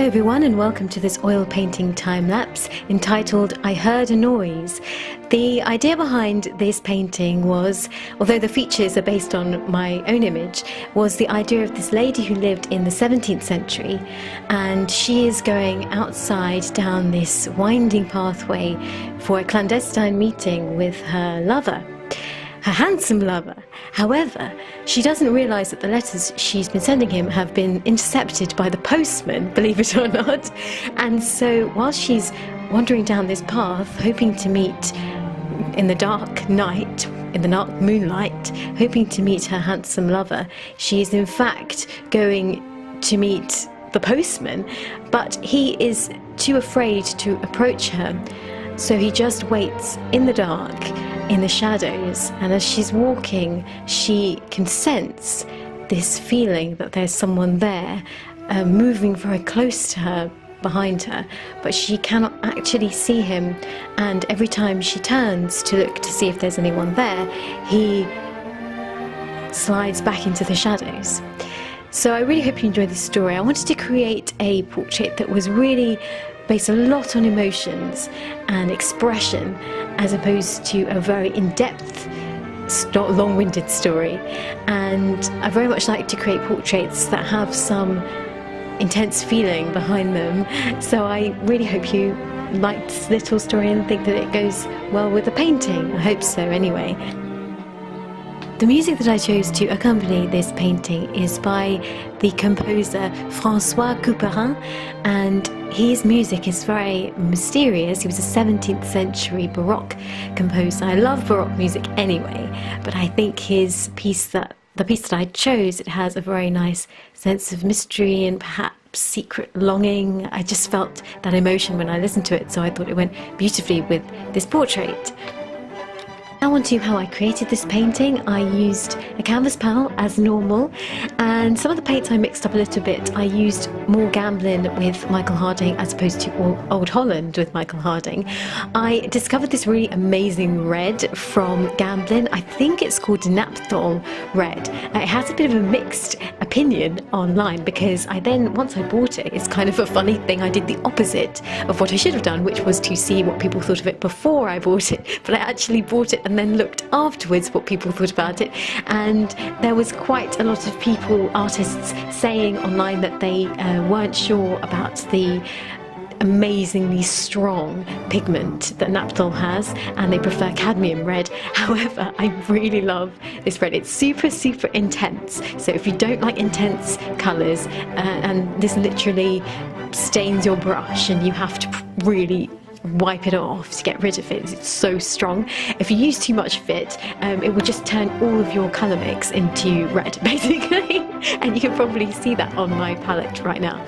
Hello everyone, and welcome to this oil painting time-lapse entitled I Heard a Noise. The idea behind this painting was, although the features are based on my own image, was the idea of this lady who lived in the 17th century, and she is going outside down this winding pathway for a clandestine meeting with her lover. Her handsome lover. However, she doesn't realise that the letters she's been sending him have been intercepted by the postman, believe it or not. And so while she's wandering down this path, hoping to meet in the dark night, in the dark moonlight, hoping to meet her handsome lover, she is in fact going to meet the postman, but he is too afraid to approach her. So he just waits in the dark, in the shadows, and as she's walking, she can sense this feeling that there's someone there, moving very close to her, behind her, but she cannot actually see him, and every time she turns to look to see if there's anyone there, he slides back into the shadows. So I really hope you enjoyed this story. I wanted to create a portrait that was really based a lot on emotions and expression, as opposed to a very in-depth, long-winded story. And I very much like to create portraits that have some intense feeling behind them. So I really hope you liked this little story and think that it goes well with the painting. I hope so anyway. The music that I chose to accompany this painting is by the composer Francois couperin, and his music is very mysterious. He was a 17th century Baroque composer. I love Baroque music anyway, but I think the piece that I chose, it has a very nice sense of mystery and perhaps secret longing. I just felt that emotion when I listened to it, so I thought it went beautifully with this portrait. Now on to how I created this painting. I used a canvas panel as normal, and some of the paints I mixed up a little bit. I used more Gamblin with Michael Harding as opposed to Old Holland with Michael Harding. I discovered this really amazing red from Gamblin. I think it's called Naphthol red. It has a bit of a mixed opinion online, because once I bought it, it's kind of a funny thing, I did the opposite of what I should have done, which was to see what people thought of it before I bought it, but I actually bought it and then looked afterwards what people thought about it, and there was quite a lot of artists saying online that they weren't sure about the amazingly strong pigment that Naphthol has, and they prefer cadmium red. However, I really love this red. It's super intense, so if you don't like intense colours, and this literally stains your brush and you have to really wipe it off to get rid of it. It's so strong. If you use too much of it, it will just turn all of your colour mix into red, basically. And you can probably see that on my palette right now.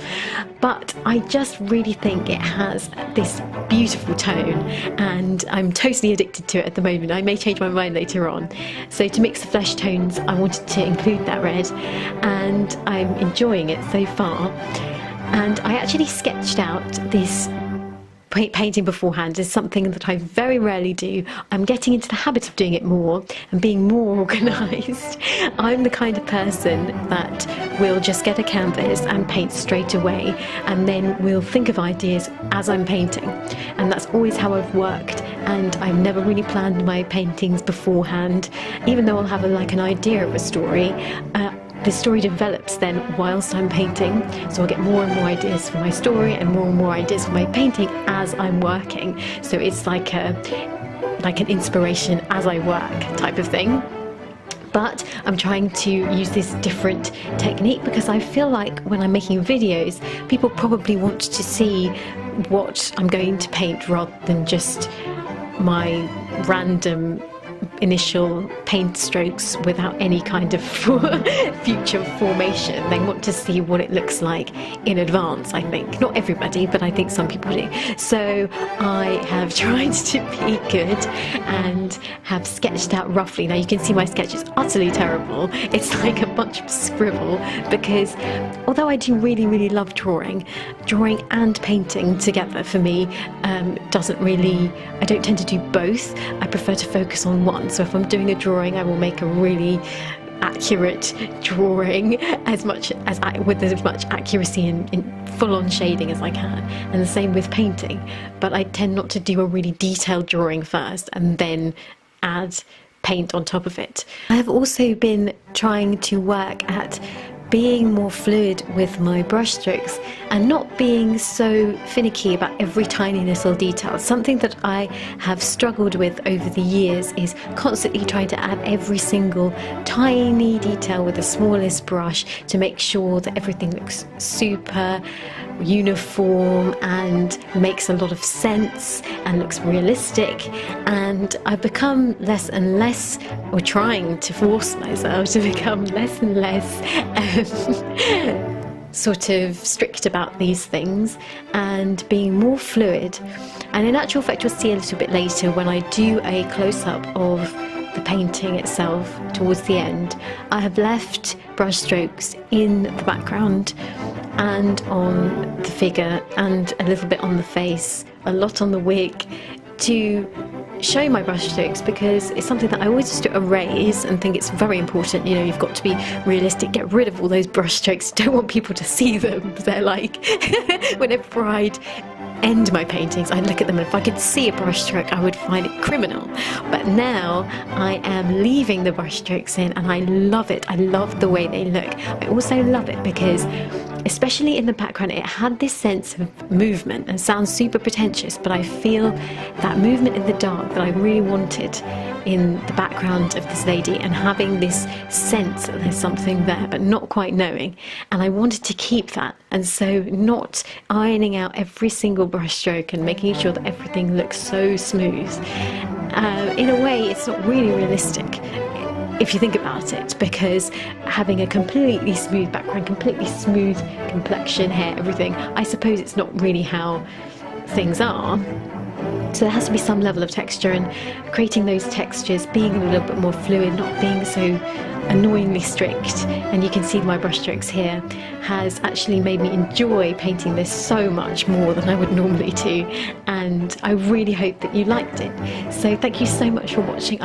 But I just really think it has this beautiful tone, and I'm totally addicted to it at the moment. I may change my mind later on. So to mix the flesh tones, I wanted to include that red, and I'm enjoying it so far. And I actually sketched out this painting beforehand. Is something that I very rarely do. I'm getting into the habit of doing it more and being more organised. I'm the kind of person that will just get a canvas and paint straight away, and then will think of ideas as I'm painting, and that's always how I've worked, and I've never really planned my paintings beforehand, even though I'll have an idea of a story. The story develops then whilst I'm painting, so I'll get more and more ideas for my story and more ideas for my painting as I'm working. So it's like an inspiration as I work type of thing. But I'm trying to use this different technique, because I feel like when I'm making videos, people probably want to see what I'm going to paint rather than just my random initial paint strokes without any kind of future formation. They want to see what it looks like in advance, I think. Not everybody, but I think some people do. So I have tried to be good and have sketched out roughly. Now you can see my sketch is utterly terrible. It's like a bunch of scribble, because although I do really love drawing and painting together for me doesn't really, I don't tend to do both. I prefer to focus on one. So if I'm doing a drawing, I will make a really accurate drawing with as much accuracy in full-on shading as I can, and the same with painting. But I tend not to do a really detailed drawing first and then add paint on top of it. I have also been trying to work at being more fluid with my brushstrokes and not being so finicky about every tiny little detail. Something that I have struggled with over the years is constantly trying to add every single tiny detail with the smallest brush to make sure that everything looks super uniform and makes a lot of sense and looks realistic. And I've become less and less, or trying to force myself to become less and less sort of strict about these things and being more fluid. And in actual fact, you'll see a little bit later when I do a close-up of the painting itself towards the end, I have left brushstrokes in the background and on the figure and a little bit on the face, a lot on the wig, to show my brushstrokes, because it's something that I always just erase and think it's very important. You know, you've got to be realistic, get rid of all those brushstrokes, don't want people to see them. They're like, whenever I'd end my paintings, I'd look at them and if I could see a brushstroke I would find it criminal. But now I am leaving the brushstrokes in and I love it. I love the way they look. I also love it because, especially in the background, it had this sense of movement, and sounds super pretentious, but I feel that movement in the dark that I really wanted in the background of this lady, and having this sense that there's something there but not quite knowing, and I wanted to keep that. And so not ironing out every single brushstroke and making sure that everything looks so smooth, in a way it's not really realistic if you think about it, because having a completely smooth background, completely smooth complexion, hair, everything, I suppose it's not really how things are. So there has to be some level of texture, and creating those textures, being a little bit more fluid, not being so annoyingly strict. And you can see my brushstrokes here has actually made me enjoy painting this so much more than I would normally do, and I really hope that you liked it. So thank you so much for watching.